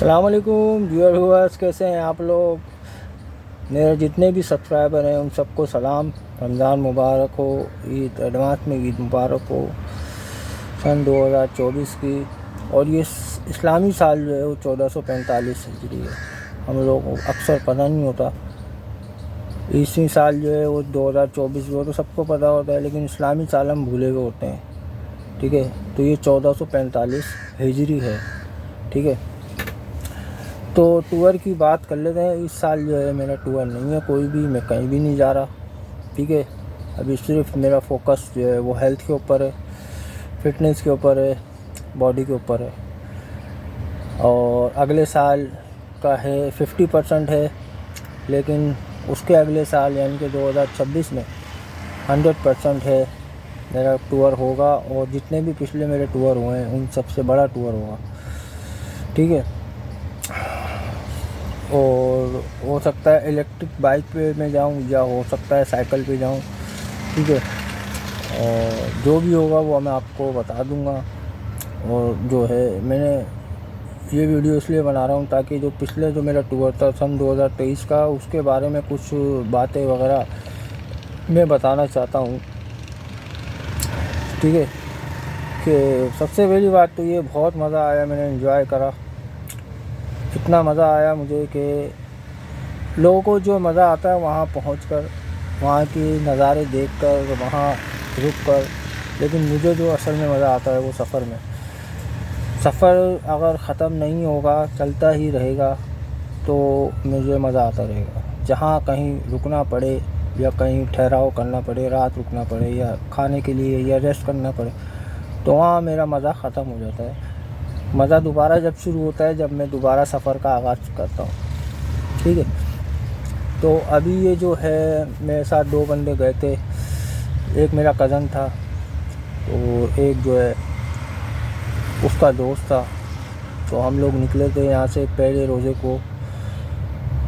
अस्सलाम वालेकुम viewer viewers, कैसे हैं आप लोग। मेरे जितने भी सब्सक्राइबर हैं उन सबको सलाम। रमज़ान मुबारक हो, ईद एडवांस में ईद मुबारक हो सन 2024 की। और ये इस्लामी साल जो है वो 1445 हिजरी है। हम लोग को अक्सर पता नहीं होता। ईसवी साल जो है वो 2024 वो तो सबको पता होता है, लेकिन इस्लामी साल हम भूले हुए होते हैं। ठीक है, तो ये 1445 हिजरी है। ठीक है, तो टूर की बात कर लेते हैं। इस साल जो है मेरा टूर नहीं है कोई भी, मैं कहीं भी नहीं जा रहा। ठीक है, अभी सिर्फ मेरा फोकस जो है वो हेल्थ के ऊपर है, फिटनेस के ऊपर है, बॉडी के ऊपर है। और अगले साल का है 50% है, लेकिन उसके अगले साल यानी कि 2026 में 100% है मेरा टूर होगा। और जितने भी पिछले मेरे टूर हुए हैं उन सबसे बड़ा टूर होगा। ठीक है, और हो सकता है इलेक्ट्रिक बाइक पे मैं जाऊं या हो सकता है साइकिल पे जाऊं। ठीक है, और जो भी होगा वो मैं आपको बता दूंगा। और जो है मैंने ये वीडियो इसलिए बना रहा हूं ताकि जो पिछले जो मेरा टूर था सन 2023 का, उसके बारे में कुछ बातें वगैरह मैं बताना चाहता हूं। ठीक है, कि सबसे पहली बात तो ये बहुत मज़ा आया, मैंने एंजॉय करा। इतना मज़ा आया मुझे कि लोगों को जो मज़ा आता है वहाँ पहुँचकर, वहाँ के नज़ारे देखकर, वहाँ रुककर, लेकिन मुझे जो असल में मज़ा आता है वो सफ़र में। सफ़र अगर ख़त्म नहीं होगा, चलता ही रहेगा, तो मुझे मज़ा आता रहेगा। जहाँ कहीं रुकना पड़े या कहीं ठहराव करना पड़े, रात रुकना पड़े या खाने के लिए या रेस्ट करना पड़े, तो वहाँ मेरा मज़ा ख़त्म हो जाता है। मज़ा दोबारा जब शुरू होता है जब मैं दोबारा सफ़र का आगाज़ करता हूँ। ठीक है, तो अभी ये जो है मेरे साथ 2 बंदे गए थे। एक मेरा कज़न था, तो एक जो है उसका दोस्त था। तो हम लोग निकले थे यहाँ से पहले रोज़े को,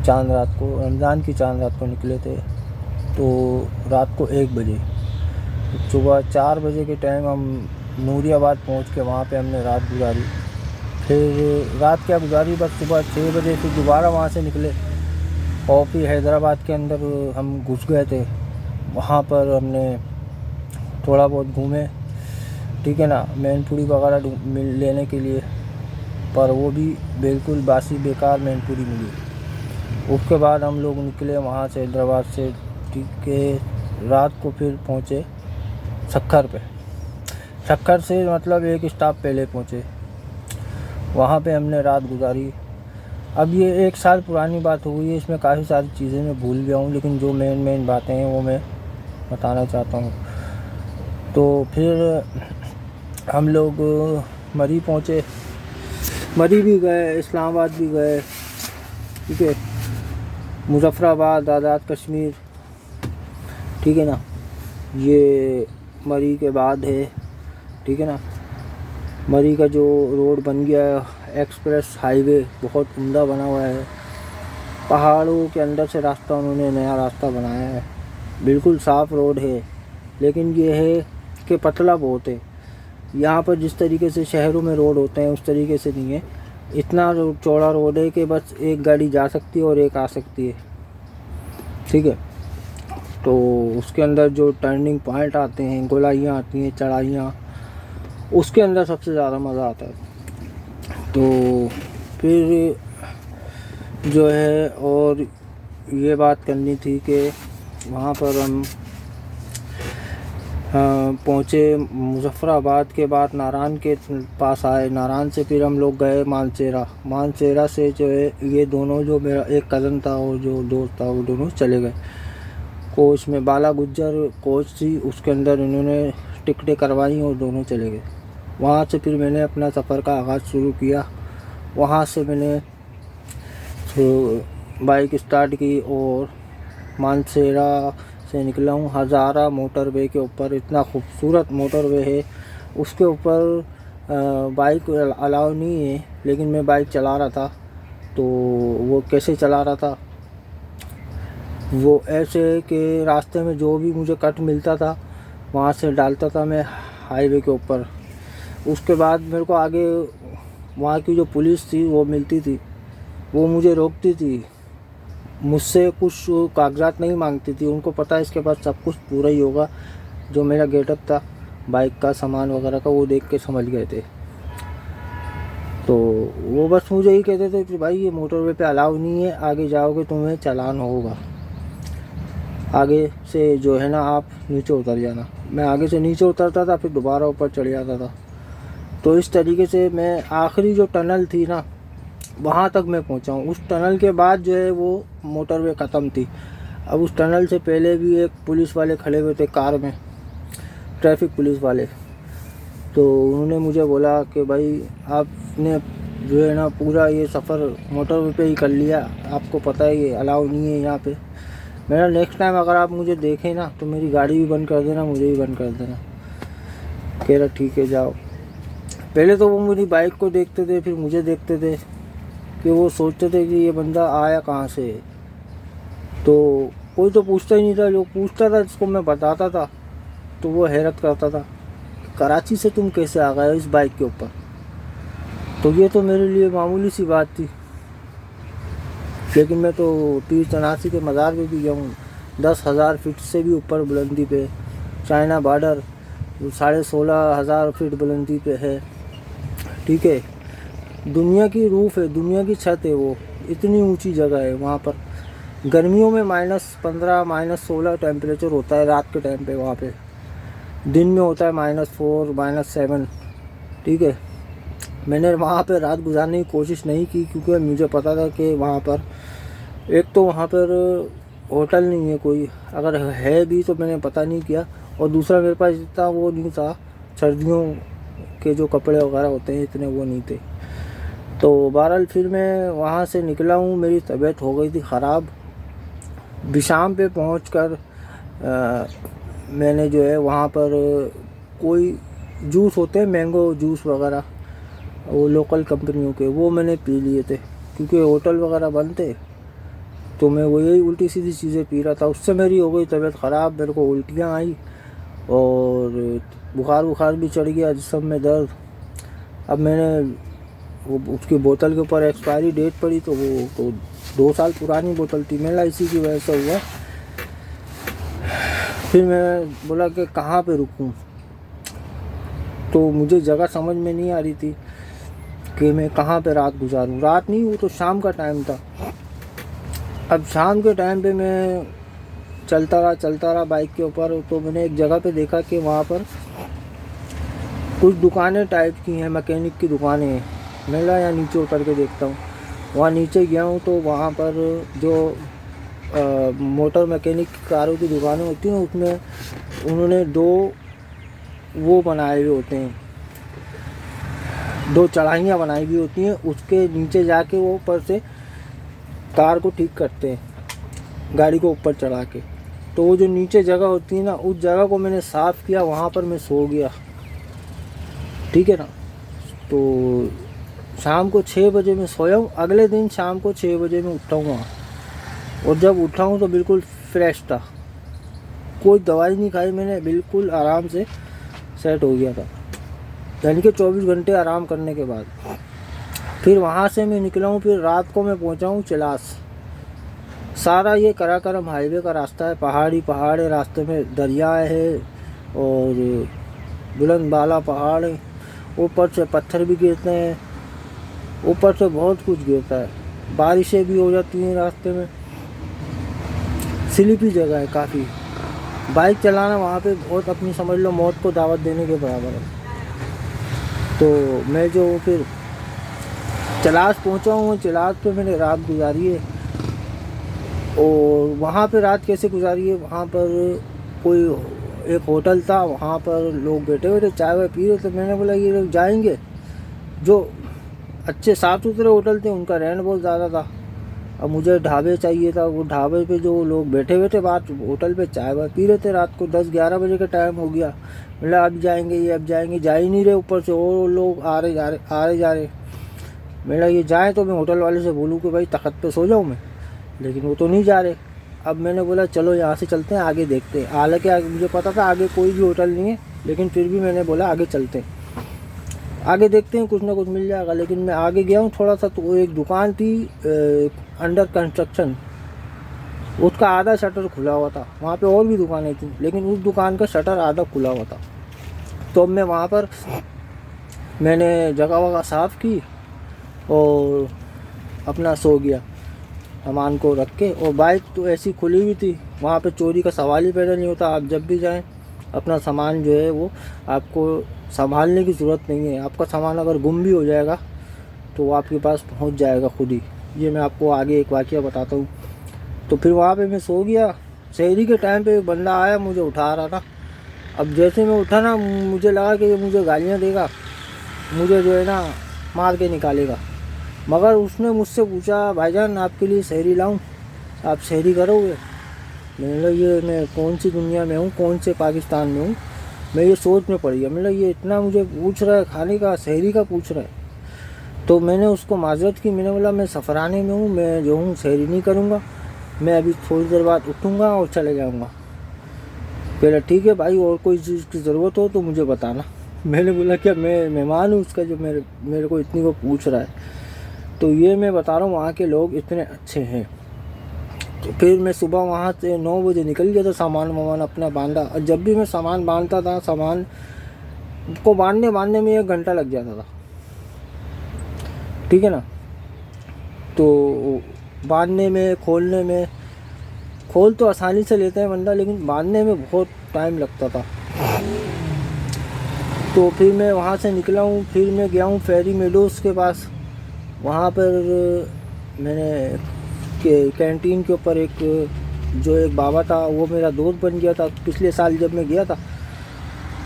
चांद रात को, रमज़ान की चांद रात को निकले थे। तो रात को 1 बजे, सुबह 4 बजे के टाइम हम नूरियाबाद पहुँच के वहाँ पे हमने रात गुजारी। फिर रात क्या गुजारी, बस सुबह 6 बजे फिर दोबारा वहाँ से निकले और फिर हैदराबाद के अंदर हम घुस गए थे। वहाँ पर हमने थोड़ा बहुत घूमे, ठीक है ना, मैनपुरी वगैरह लेने के लिए, पर वो भी बिल्कुल बासी बेकार मैनपुरी मिली। उसके बाद हम लोग निकले वहाँ से हैदराबाद से। ठीक है, रात को फिर पहुँचे सक्खर पे। सक्खर से मतलब एक स्टॉप पहले पहुँचे, वहाँ पे हमने रात गुजारी। अब ये 1 साल पुरानी बात हो गई है, इसमें काफ़ी सारी चीज़ें मैं भूल गया हूँ, लेकिन जो मेन बातें हैं वो मैं बताना चाहता हूँ। तो फिर हम लोग मरी पहुँचे, मरी भी गए, इस्लामाबाद भी गए। ठीक है, मुज़फ़्फ़राबाद, आज़ाद कश्मीर, ठीक है ना, ये मरी के बाद है। ठीक है ना, मरी का जो रोड बन गया है, एक्सप्रेस हाईवे बहुत उम्दा बना हुआ है। पहाड़ों के अंदर से रास्ता उन्होंने नया रास्ता बनाया है, बिल्कुल साफ़ रोड है। लेकिन ये है कि पतला बहुत है। यहाँ पर जिस तरीके से शहरों में रोड होते हैं उस तरीके से नहीं है। इतना चौड़ा रोड है कि बस एक गाड़ी जा सकती है और एक आ सकती है। ठीक है, तो उसके अंदर जो टर्निंग पॉइंट आते हैं, गोलाइयाँ आती हैं, चढ़ाइयाँ, उसके अंदर सबसे ज़्यादा मज़ा आता है। तो फिर जो है, और ये बात करनी थी कि वहाँ पर हम पहुँचे मुज़फ़्फ़राबाद के बाद नारायण के पास आए। नारायण से फिर हम लोग गए मानसेरा। मानसेरा से जो है ये दोनों, जो मेरा एक कज़न था और जो दोस्त था, वो दोनों चले गए कोच में। बाला गुज्जर कोच थी, उसके अंदर इन्होंने टिकटें करवाई और दोनों चले गए। वहाँ से फिर मैंने अपना सफ़र का आगाज़ शुरू किया। वहाँ से मैंने बाइक स्टार्ट की और मानसेरा से निकला हूँ हज़ारा मोटरवे के ऊपर। इतना खूबसूरत मोटरवे है, उसके ऊपर बाइक अलाउ नहीं है, लेकिन मैं बाइक चला रहा था। तो वो कैसे चला रहा था, वो ऐसे कि रास्ते में जो भी मुझे कट मिलता था वहाँ से डालता था मैं हाईवे के ऊपर। उसके बाद मेरे को आगे वहाँ की जो पुलिस थी वो मिलती थी, वो मुझे रोकती थी, मुझसे कुछ कागजात नहीं मांगती थी। उनको पता है इसके पास सब कुछ पूरा ही होगा। जो मेरा गेटअप था बाइक का, सामान वगैरह का, वो देख के समझ गए थे। तो वो बस मुझे ही कहते थे कि भाई ये मोटरवे पे अलाउ नहीं है, आगे जाओगे तुम्हें चालान होगा, आगे से जो है ना आप नीचे उतर जाना। मैं आगे से नीचे उतरता था, फिर दोबारा ऊपर चढ़ जाता था। तो इस तरीके से मैं आखिरी जो टनल थी ना वहाँ तक मैं पहुँचा हूँ। उस टनल के बाद जो है वो मोटरवे ख़त्म थी। अब उस टनल से पहले भी एक पुलिस वाले खड़े हुए थे कार में, ट्रैफिक पुलिस वाले। तो उन्होंने मुझे बोला कि भाई आपने जो है ना पूरा ये सफ़र मोटरवे पे ही कर लिया, आपको पता है ये अलाउ नहीं है यहाँ पे। मेरा नेक्स्ट टाइम अगर आप मुझे देखें ना तो मेरी गाड़ी भी बंद कर देना, मुझे भी बंद कर देना। कह रहा ठीक है जाओ। पहले तो वो मेरी बाइक को देखते थे, फिर मुझे देखते थे कि वो सोचते थे कि ये बंदा आया कहाँ से। तो कोई तो पूछता ही नहीं था, जो पूछता था जिसको मैं बताता था तो वो हैरत करता था, कराची से तुम कैसे आ गए इस बाइक के ऊपर। तो ये तो मेरे लिए मामूली सी बात थी, लेकिन मैं तो तीर तनासी के मज़ार पे भी गया हूँ। 10,000 फीट से भी ऊपर बुलंदी पे चाइना बॉर्डर 16,500 फीट बुलंदी पे है। ठीक है, दुनिया की रूफ है, दुनिया की छत है, वो इतनी ऊंची जगह है। वहाँ पर गर्मियों में -15 -16 टेम्परेचर होता है रात के टाइम पे वहाँ पे। दिन में होता है -4 -7। ठीक है, मैंने वहाँ पे रात गुजारने की कोशिश नहीं की, क्योंकि मुझे पता था कि वहाँ पर एक तो वहाँ पर होटल नहीं है कोई, अगर है भी तो मैंने पता नहीं किया, और दूसरा मेरे पास इतना वो नहीं था, सर्दियों के जो कपड़े वगैरह होते हैं इतने वो नहीं थे। तो बहरहाल फिर मैं वहाँ से निकला हूँ, मेरी तबीयत हो गई थी ख़राब। बिशाम पे पहुँचकर मैंने जो है वहाँ पर कोई जूस होते हैं, मैंगो जूस वगैरह, वो लोकल कंपनियों के, वो मैंने पी लिए थे, क्योंकि होटल वगैरह बंद थे। तो मैं वो यही उल्टी सीधी चीज़ें पी रहा था, उससे मेरी हो गई तबीयत ख़राब। मेरे को उल्टियाँ आई और बुखार भी चढ़ गया, जिस्म में दर्द। अब मैंने वो उसकी बोतल के ऊपर एक्सपायरी डेट पड़ी, तो वो तो 2 साल पुरानी बोतल थी, मेरा इसी की वजह से हुआ। फिर मैं बोला कि कहाँ पे रुकूं, तो मुझे जगह समझ में नहीं आ रही थी कि मैं कहाँ पे रात गुजारूं। रात नहीं, वो तो शाम का टाइम था। अब शाम के टाइम पे मैं चलता रहा बाइक के ऊपर। तो मैंने एक जगह पे देखा कि वहाँ पर कुछ दुकानें टाइप की हैं, मैकेनिक की दुकानें हैं। मैं ला यहाँ नीचे उतर के देखता हूँ। वहाँ नीचे गया हूँ तो वहाँ पर जो मोटर मैकेनिक कारों की दुकानें होती हैं, उसमें उन्होंने 2 वो बनाए हुए होते हैं, 2 चढ़ाइयाँ बनाई हुई होती हैं। उसके नीचे जाके वो ऊपर से कार को ठीक करते हैं, गाड़ी को ऊपर चढ़ा के। तो वो जो नीचे जगह होती है ना, उस जगह को मैंने साफ़ किया, वहाँ पर मैं सो गया। ठीक है ना। तो शाम को 6 बजे मैं सोया हूँ। अगले दिन शाम को 6 बजे मैं उठा हूँ वहाँ, और जब उठा हूँ तो बिल्कुल फ्रेश था, कोई दवाई नहीं खाई मैंने, बिल्कुल आराम से सेट हो गया था। यानी कि 24 घंटे आराम करने के बाद फिर वहाँ से मैं निकला हूँ। फिर रात को मैं पहुँचा हूँ चिलास। सारा ये कराकरम हाईवे का रास्ता है, पहाड़ है, रास्ते में दरिया है और बुलंद बाला पहाड़ है, ऊपर से पत्थर भी गिरते हैं, ऊपर से बहुत कुछ गिरता है, बारिशें भी हो जाती हैं रास्ते में। स्लिपी जगह है काफ़ी। बाइक चलाना वहाँ पे बहुत, अपनी समझ लो मौत को दावत देने के बराबर है। तो मैं जो फिर चिलास पहुँचा हूँ, चिलास पे मैंने रात गुजारी है। और वहाँ पे रात कैसे गुजारी है, वहाँ पर कोई एक होटल था, वहाँ पर लोग बैठे हुए थे, चाय वाय पी रहे थे। मैंने बोला ये लोग जाएंगे। जो अच्छे साफ़ सुथरे होटल थे उनका रेंट बहुत ज़्यादा था। अब मुझे ढाबे चाहिए था, वो ढाबे पे जो लोग बैठे हुए थे बात होटल पे चाय वाय पी रहे थे। रात को 10-11 बजे का टाइम हो गया। बोला अब जाएंगे, ये अब जाएंगे, जा ही नहीं रहे। ऊपर से और लोग आ रहे जा रहे। मेरा ये जाए तो मैं होटल वाले से बोलूँ कि भाई तख्त पे सो जाऊँ मैं, लेकिन वो तो नहीं जा रहे। अब मैंने बोला चलो यहाँ से चलते हैं, आगे देखते हैं। हालांकि मुझे पता था आगे कोई भी होटल नहीं है, लेकिन फिर भी मैंने बोला आगे चलते हैं। आगे देखते हैं कुछ ना कुछ मिल जाएगा। लेकिन मैं आगे गया हूँ थोड़ा सा, तो वो एक दुकान थी अंडर कंस्ट्रक्शन, उसका आधा शटर खुला हुआ था। वहाँ पे और भी दुकानें थी, लेकिन उस दुकान का शटर आधा खुला हुआ था। तो अब मैं वहाँ पर मैंने जगह वगह साफ़ की और अपना सो गया सामान को रख के। और बाइक तो ऐसी खुली हुई थी, वहाँ पे चोरी का सवाल ही पैदा नहीं होता। आप जब भी जाएं अपना सामान जो है वो आपको संभालने की ज़रूरत नहीं है। आपका सामान अगर गुम भी हो जाएगा तो वो आपके पास पहुँच जाएगा खुद ही। ये मैं आपको आगे एक वाक़या बताता हूँ। तो फिर वहाँ पे मैं सो गया। शहरी के टाइम पे एक बंदा आया, मुझे उठा रहा था। अब जैसे मैं उठा ना, मुझे लगा कि ये मुझे गालियाँ देगा, मुझे जो है ना मार के निकालेगा। मगर उसने मुझसे पूछा, भाईजान आपके लिए शहरी लाऊं, आप शहरी करोगे? मैंने बोला ये मैं कौन सी दुनिया में हूँ, कौन से पाकिस्तान में हूँ। मैं ये सोच में पड़ गया। मैंने ये इतना मुझे पूछ रहा है, खाने का शहरी का पूछ रहा है। तो मैंने उसको माजरत की। मैंने बोला मैं सफराने में हूँ, मैं जो हूँ शहरी नहीं करूँगा, मैं अभी थोड़ी देर बाद उठूँगा और चले जाऊँगा। पहले ठीक है भाई, और कोई चीज़ की ज़रूरत हो तो मुझे बताना। मैंने बोला क्या मैं मेहमान हूँ उसका जो मेरे को इतनी को पूछ रहा है? तो ये मैं बता रहा हूँ वहाँ के लोग इतने अच्छे हैं। तो फिर मैं सुबह वहाँ से 9 बजे निकल गया था, सामान वामान अपना बांधा। और जब भी मैं सामान बांधता था, सामान को बांधने में 1 घंटा लग जाता था, ठीक है ना। तो बांधने में, खोलने में, खोल तो आसानी से लेते हैं बंदा, लेकिन बांधने में बहुत टाइम लगता था। तो फिर मैं वहाँ से निकला हूँ, फिर मैं गया हूँ फेरी मेडोज़ के पास। वहाँ पर मैंने कैंटीन के ऊपर जो एक बाबा था, वो मेरा दोस्त बन गया था। पिछले साल जब मैं गया था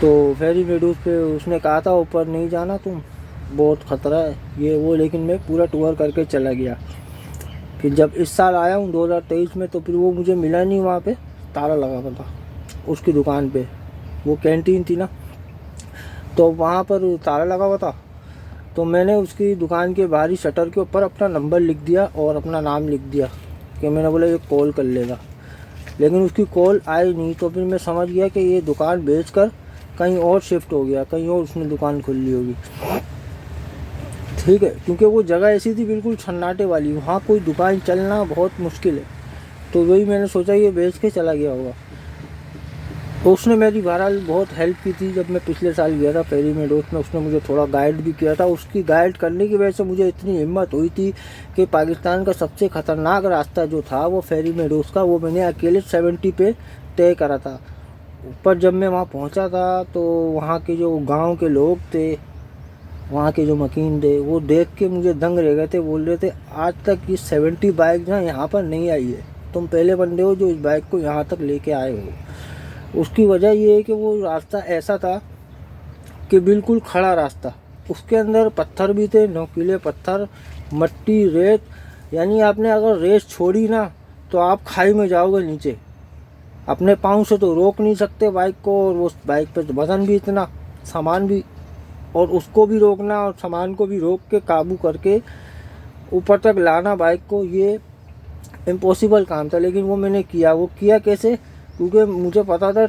तो फेरी मेडोज़ पे उसने कहा था ऊपर नहीं जाना तुम, बहुत ख़तरा है ये वो, लेकिन मैं पूरा टूर करके चला गया। फिर जब इस साल आया हूँ 2023 में, तो फिर वो मुझे मिला नहीं। वहाँ पे ताला लगा हुआ था उसकी दुकान पे, वो कैंटीन थी ना, तो वहाँ पर ताला लगा हुआ था। तो मैंने उसकी दुकान के बाहरी शटर के ऊपर अपना नंबर लिख दिया और अपना नाम लिख दिया कि मैंने बोला ये कॉल कर लेगा, लेकिन उसकी कॉल आई नहीं। तो फिर मैं समझ गया कि ये दुकान बेचकर कहीं और शिफ्ट हो गया, कहीं और उसने दुकान खोल ली होगी, ठीक है। क्योंकि वो जगह ऐसी थी बिल्कुल सन्नाटे वाली, वहाँ कोई दुकान चलना बहुत मुश्किल है। तो वही मैंने सोचा ये बेच के चला गया होगा। तो उसने मेरी बहरहाल बहुत हेल्प की थी। जब मैं पिछले साल गया था फेरी मेडोज़ में, उसने मुझे थोड़ा गाइड भी किया था। उसकी गाइड करने की वजह से मुझे इतनी हिम्मत हुई थी कि पाकिस्तान का सबसे ख़तरनाक रास्ता जो था वो फेरी मेडोज़ का, वो मैंने अकेले 70 पे तय करा था। ऊपर जब मैं वहाँ पहुँचा था तो वहाँ के जो गाँव के लोग थे, वहाँ के जो मकीन थे, वो देख के मुझे दंग रह गए थे। बोल रहे थे आज तक ये 70 बाइक ना यहाँ पर नहीं आई है, तुम पहले बंदे हो जो इस बाइक को यहाँ तक लेके आए हो। उसकी वजह ये है कि वो रास्ता ऐसा था कि बिल्कुल खड़ा रास्ता, उसके अंदर पत्थर भी थे, नोकीले पत्थर, मट्टी, रेत। यानी आपने अगर रेस छोड़ी ना तो आप खाई में जाओगे नीचे। अपने पाँव से तो रोक नहीं सकते बाइक को, और उस बाइक पे तो वज़न भी इतना, सामान भी, और उसको भी रोकना और सामान को भी रोक के काबू करके ऊपर तक लाना बाइक को, ये इम्पॉसिबल काम था। लेकिन वो मैंने किया। वो किया कैसे? क्योंकि मुझे पता था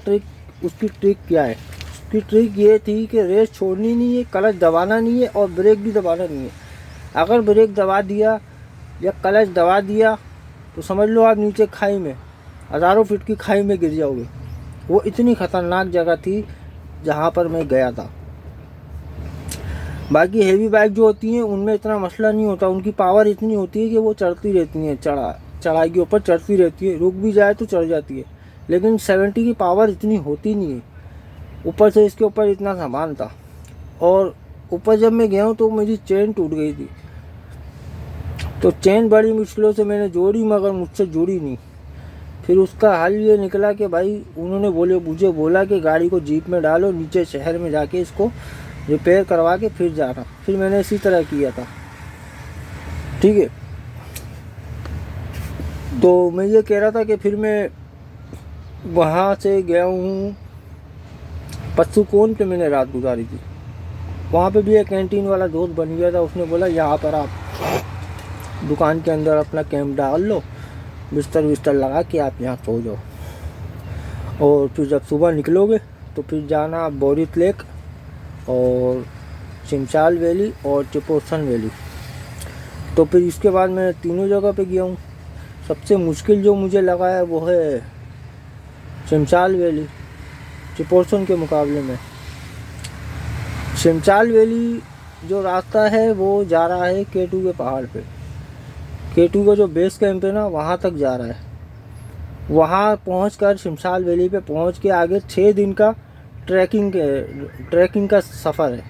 उसकी ट्रिक क्या है। उसकी ट्रिक ये थी कि रेस छोड़नी नहीं है, क्लच दबाना नहीं है और ब्रेक भी दबाना नहीं है। अगर ब्रेक दबा दिया या क्लच दबा दिया तो समझ लो आप नीचे खाई में, हज़ारों फीट की खाई में गिर जाओगे। वो इतनी ख़तरनाक जगह थी जहाँ पर मैं गया था। बाकी हेवी बाइक जो होती हैं उनमें इतना मसला नहीं होता, उनकी पावर इतनी होती है कि वो चढ़ती रहती हैं, चढ़ाई के ऊपर चढ़ती रहती है, रुक भी जाए तो चढ़ जाती है। लेकिन 70 की पावर इतनी होती नहीं है। ऊपर से इसके ऊपर इतना सामान था, और ऊपर जब मैं गया हूँ तो मेरी चेन टूट गई थी। तो चेन बड़ी मुश्किलों से मैंने जोड़ी, मगर मुझसे जुड़ी नहीं। फिर उसका हल ये निकला कि भाई उन्होंने मुझे बोला कि गाड़ी को जीप में डालो, नीचे शहर में जाके इसको रिपेयर करवा के फिर जाना। फिर मैंने इसी तरह किया था, ठीक है। तो मैं ये कह रहा था कि फिर मैं वहाँ से गया हूँ पत्सुकोन पे, मैंने रात गुजारी थी। वहाँ पे भी एक कैंटीन वाला दोस्त बन गया था। उसने बोला यहाँ पर आप दुकान के अंदर अपना कैंप डाल लो, बिस्तर लगा के आप यहाँ सो जाओ, और फिर जब सुबह निकलोगे तो फिर जाना बोरित लेक और चिमचाल वैली और चिपोर्सन वैली। तो फिर इसके बाद मैं तीनों जगह पे गया हूँ। सबसे मुश्किल जो मुझे लगा है वो है चिमचाल वैली चिपोर्सन के मुकाबले में। चिमचाल वैली जो रास्ता है वो जा रहा है K2 के पहाड़ पे। K2 का जो बेस कैंप है ना, वहाँ तक जा रहा है। वहाँ पहुँचकर चिमचाल वैली पे पहुँच के आगे 6 दिन का ट्रैकिंग का सफ़र है,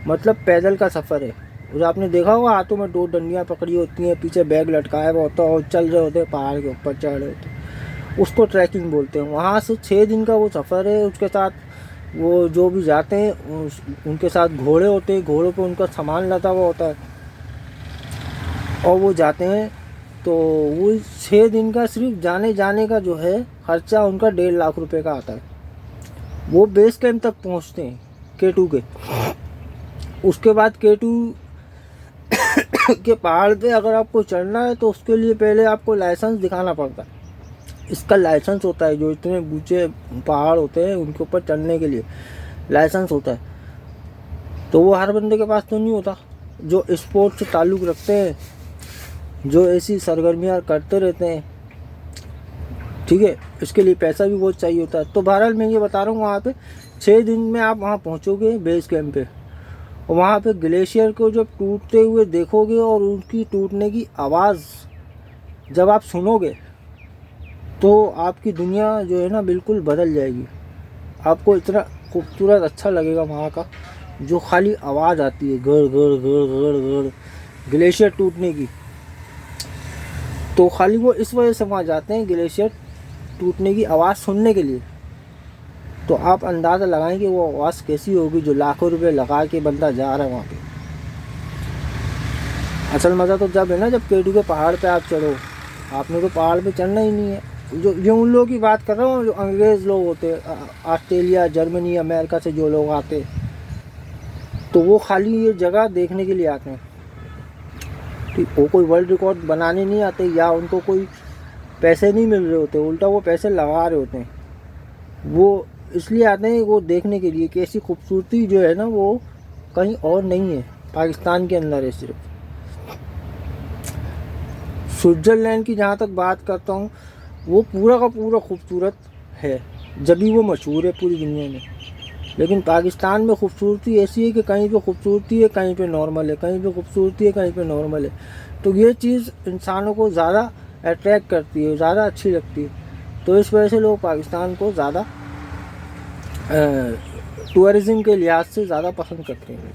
मतलब पैदल का सफ़र है। जो आपने देखा होगा हाथों में 2 डंडियाँ पकड़ी होती हैं, पीछे बैग लटकाया हुआ होता है और चल रहे होते हैं, पहाड़ के ऊपर चढ़ रहे होते हैं, उसको ट्रैकिंग बोलते हैं। वहाँ से 6 दिन का वो सफ़र है। उसके साथ वो जो भी जाते हैं उनके साथ घोड़े होते हैं, घोड़ों पे उनका सामान लदा हुआ होता है और वो जाते हैं। तो वो 6 दिन का सिर्फ जाने का जो है खर्चा उनका 1.5 लाख रुपए का आता है। वो बेस कैंप तक पहुंचते हैं K2 के। उसके बाद K2 के पहाड़ पे अगर आपको चढ़ना है तो उसके लिए पहले आपको लाइसेंस दिखाना पड़ता है। इसका लाइसेंस होता है, जो इतने ऊंचे पहाड़ होते हैं उनके ऊपर चढ़ने के लिए लाइसेंस होता है। तो वो हर बंदे के पास तो नहीं होता। जो स्पोर्ट्स से ताल्लुक़ रखते हैं, जो ऐसी सरगर्मियाँ करते रहते हैं, ठीक है, इसके लिए पैसा भी बहुत चाहिए होता है। तो बहरहाल मैं ये बता रहा हूँ, वहाँ पे 6 दिन में आप वहाँ पहुँचोगे बेस कैंप पे, और वहाँ पे ग्लेशियर को जब टूटते हुए देखोगे और उनकी टूटने की आवाज़ जब आप सुनोगे तो आपकी दुनिया जो है ना बिल्कुल बदल जाएगी। आपको इतना खूबसूरत अच्छा लगेगा वहाँ का, जो खाली आवाज़ आती है गड़ गड़ गड़ गड़ गड़ ग्लेशियर टूटने की। तो खाली वो इस वजह से वहाँ जाते हैं ग्लेशियर टूटने की आवाज़ सुनने के लिए। तो आप अंदाज़ा लगाएं कि वो आवाज़ कैसी होगी जो लाखों रुपए लगा के बंदा जा रहा है वहाँ पे। असल मज़ा तो जब है ना, जब K2 के पहाड़ पे आप चढ़ो। आपने तो पहाड़ पे चढ़ना ही नहीं है। जो उन लोगों की बात कर रहा हूँ, जो अंग्रेज़ लोग होते हैं, ऑस्ट्रेलिया, जर्मनी, अमेरिका से जो लोग आते, तो वो खाली ये जगह देखने के लिए आते हैं। ठीक, वो कोई वर्ल्ड रिकॉर्ड बनाने नहीं आते या उनको कोई पैसे नहीं मिल रहे होते, उल्टा वो पैसे लगा रहे होते हैं। वो इसलिए आते हैं वो देखने के लिए कि ऐसी खूबसूरती जो है ना वो कहीं और नहीं है, पाकिस्तान के अंदर है सिर्फ। स्विट्ज़रलैंड की जहाँ तक बात करता हूँ, वो पूरा का पूरा खूबसूरत है, जब भी वो मशहूर है पूरी दुनिया में। लेकिन पाकिस्तान में खूबसूरती ऐसी है कि कहीं पे खूबसूरती है, कहीं पे नॉर्मल है, कहीं पे खूबसूरती है, कहीं पे नॉर्मल है। तो ये चीज़ इंसानों को ज़्यादा अट्रैक्ट करती है, ज़्यादा अच्छी लगती है। तो इस वजह से लोग पाकिस्तान को ज़्यादा टूरिज़्म के लिहाज से ज़्यादा पसंद करते हैं।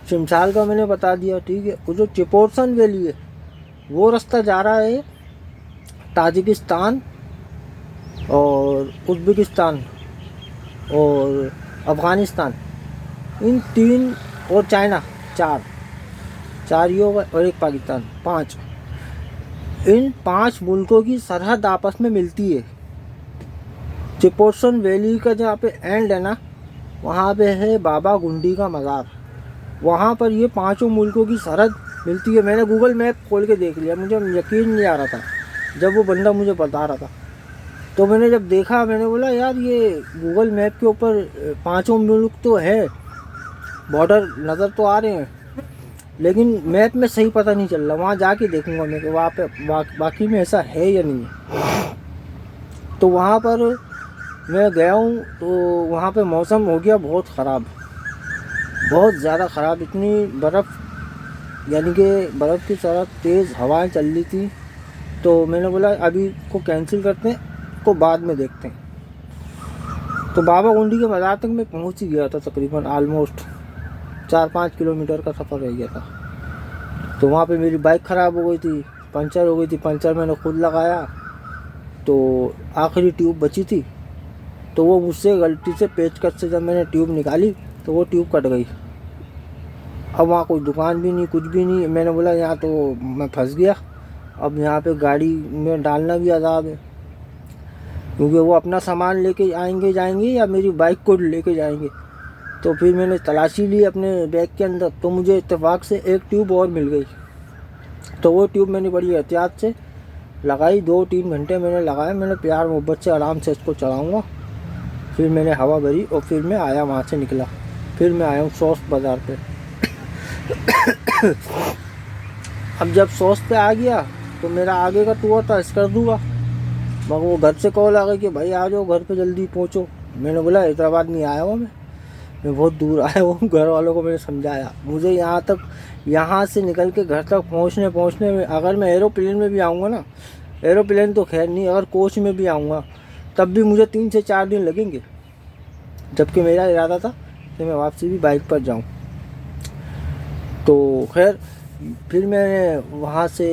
चिमचाल का मैंने बता दिया, ठीक है। वो जो चिपोर्सन वैली है, वो रास्ता जा रहा है ताजिकिस्तान और उज़्बेकिस्तान और अफ़गानिस्तान, इन 3 और चाइना, 4 ही होगा, और एक पाकिस्तान, 5। इन 5 मुल्कों की सरहद आपस में मिलती है। चिपोर्सन वैली का जहाँ पे एंड है ना, वहाँ पे है बाबा गुंडी का मज़ार। वहाँ पर ये 5 मुल्कों की सरहद मिलती है। मैंने गूगल मैप खोल के देख लिया, मुझे यकीन नहीं आ रहा था जब वो बंदा मुझे बता रहा था। तो मैंने जब देखा, मैंने बोला यार ये गूगल मैप के ऊपर 5 मुल्क तो है, बॉर्डर नज़र तो आ रहे हैं, लेकिन मैप में सही पता नहीं चल रहा। वहाँ जाके देखूँगा मैं कि वहाँ पे बाकी में ऐसा है या नहीं है। तो वहाँ पर मैं गया हूँ, तो वहाँ पे मौसम हो गया बहुत ख़राब, बहुत ज़्यादा ख़राब। इतनी बर्फ़, यानी कि बर्फ़ की तरह तेज़ हवाएं चल रही थी। तो मैंने बोला अभी को कैंसिल करते हैं, को बाद में देखते हैं। तो बाबा गुंडी के मज़ार तक मैं पहुँच ही गया था, तकरीबन ऑलमोस्ट 4-5 किलोमीटर का सफ़र रह गया था। तो वहाँ पे मेरी बाइक ख़राब हो गई थी, पंचर हो गई थी। पंचर मैंने खुद लगाया, तो आखिरी ट्यूब बची थी, तो वो मुझसे गलती से पेचकस से जब मैंने ट्यूब निकाली तो वो ट्यूब कट गई। अब वहाँ कोई दुकान भी नहीं, कुछ भी नहीं। मैंने बोला यहाँ तो मैं फंस गया, अब यहाँ पे गाड़ी में डालना भी अज़ाब है, क्योंकि वो अपना सामान लेके आएंगे जाएंगे या मेरी बाइक को लेके जाएंगे। तो फिर मैंने तलाशी ली अपने बैग के अंदर, तो मुझे इत्तेफाक से एक ट्यूब और मिल गई। तो वो ट्यूब मैंने बड़ी एहतियात से लगाई, 2-3 घंटे मैंने लगाया। मैंने प्यार मोहब्बत से आराम से इसको चलाऊँगा। फिर मैंने हवा भरी और फिर मैं आया, वहाँ से निकला। फिर मैं आया हूँ सौस्त बाज़ार पे। अब जब सौस्त पे आ गया तो मेरा आगे का टूर था कर दूँगा, मगर वो घर से कॉल आ गई कि भाई आ जाओ घर पे जल्दी पहुँचो। मैंने बोला हैदराबाद नहीं आया हूँ मैं बहुत दूर आया हूँ। घर वालों को मैंने समझाया, मुझे यहाँ से निकल के घर तक पहुँचने में अगर मैं एरोप्लेन में भी आऊँगा ना, एरोप्लेन तो खैर नहीं, अगर कोच में भी आऊँगा तब भी मुझे 3 से 4 दिन लगेंगे, जबकि मेरा इरादा था कि मैं वापसी भी बाइक पर जाऊँ। तो खैर फिर मैंने वहाँ से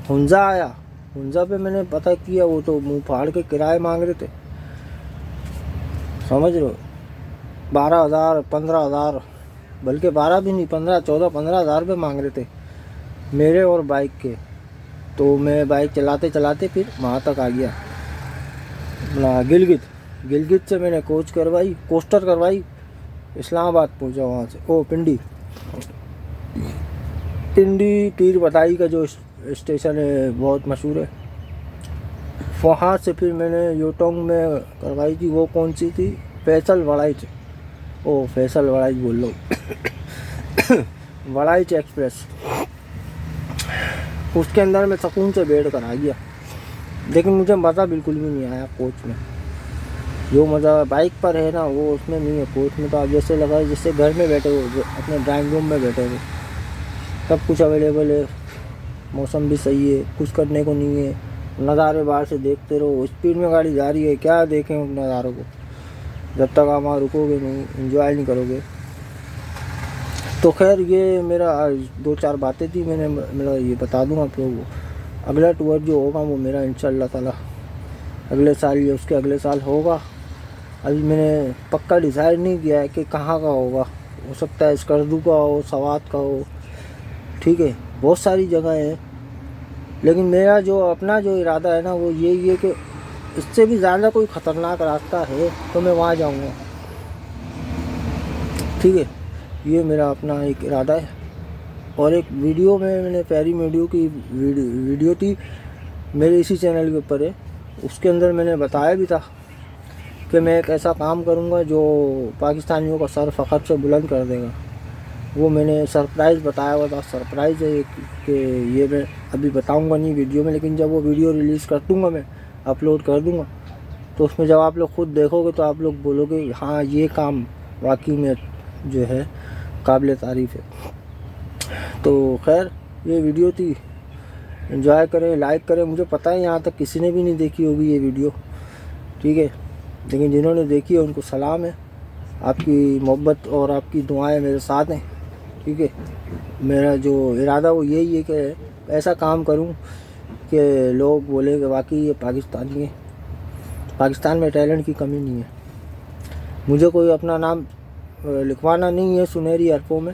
हुंजा आया। हुंजा पे मैंने पता किया, वो तो मुँह फाड़ के किराए मांग रहे थे, समझ रहे हो। 12,000 15,000, बल्कि 12 भी नहीं, 15 हज़ार रुपये मांग रहे थे मेरे और बाइक के। तो मैं बाइक चलाते चलाते फिर वहाँ तक आ गया अपना गिलगित से मैंने कोस्टर करवाई, इस्लामाबाद पहुँचा। वहाँ से पिंडी पीर बदाई का जो स्टेशन है बहुत मशहूर है, वहाँ से फिर मैंने यूटोंग में करवाई थी। वो कौन सी थी, फैसल वड़ाइच बोल लो। वड़ाइच एक्सप्रेस, उसके अंदर मैं सुकून से बैठ कर आ गया। लेकिन मुझे मज़ा बिल्कुल भी नहीं आया कोच में। जो मज़ा बाइक पर है ना वो उसमें नहीं है। कोच में तो आप जैसे लगा जैसे घर में बैठे हो, अपने ड्राइंग रूम में बैठे हो, सब कुछ अवेलेबल है, मौसम भी सही है, कुछ करने को नहीं है, नज़ारे बाहर से देखते रहो। स्पीड में गाड़ी जा रही है, क्या देखें उन नज़ारों को, जब तक आप वहाँ रुकोगे नहीं, एंजॉय नहीं करोगे। तो खैर ये मेरा 2-4 बातें थी, मैंने ये बता दूँ आप लोगों को। अगला टूर जो होगा वो मेरा इंशाअल्लाह ताला अगले साल या उसके अगले साल होगा। अभी मैंने पक्का डिसाइड नहीं किया है कि कहाँ का होगा। हो सकता है स्कर्दू का हो, सवात का हो, ठीक है, बहुत सारी जगह है। लेकिन मेरा जो अपना जो इरादा है ना वो यही है कि इससे भी ज़्यादा कोई ख़तरनाक रास्ता है तो मैं वहाँ जाऊँगा, ठीक है। ये मेरा अपना एक इरादा है। और एक वीडियो में मैंने प्यारी वीडियो की वीडियो थी मेरे इसी चैनल के ऊपर है, उसके अंदर मैंने बताया भी था कि मैं एक ऐसा काम करूँगा जो पाकिस्तानियों का सर फ़ख्र से बुलंद कर देगा। वो मैंने सरप्राइज़ बताया हुआ था, सरप्राइज़ है कि ये मैं अभी बताऊंगा नहीं वीडियो में, लेकिन जब वो वीडियो रिलीज़ कर दूंगा, मैं अपलोड कर दूंगा, तो उसमें जब आप लोग खुद देखोगे तो आप लोग बोलोगे हाँ ये काम वाकई में जो है काबिल तारीफ़ है। तो खैर ये वीडियो थी, एंजॉय करें, लाइक करें। मुझे पता है यहाँ तक किसी ने भी नहीं देखी होगी ये वीडियो, ठीक है, लेकिन जिन्होंने देखी है उनको सलाम है। आपकी मोहब्बत और आपकी दुआएं मेरे साथ हैं, ठीक है। मेरा जो इरादा वो यही है कि ऐसा काम करूं कि लोग बोले कि वाकई ये पाकिस्तानी है, पाकिस्तान में टैलेंट की कमी नहीं है। मुझे कोई अपना नाम लिखवाना नहीं है सुनहरी हरफों में,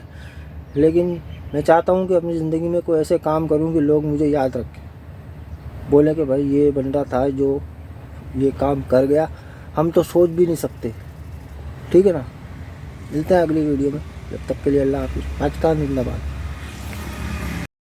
लेकिन मैं चाहता हूं कि अपनी ज़िंदगी में कोई ऐसे काम करूं कि लोग मुझे याद रखें, बोले कि भाई ये बंदा था जो ये काम कर गया, हम तो सोच भी नहीं सकते, ठीक है ना। मिलते हैं अगली वीडियो में, जब तक के लिए अल्लाह हाफ़िज़। पाकिस्तान जिंदाबाद।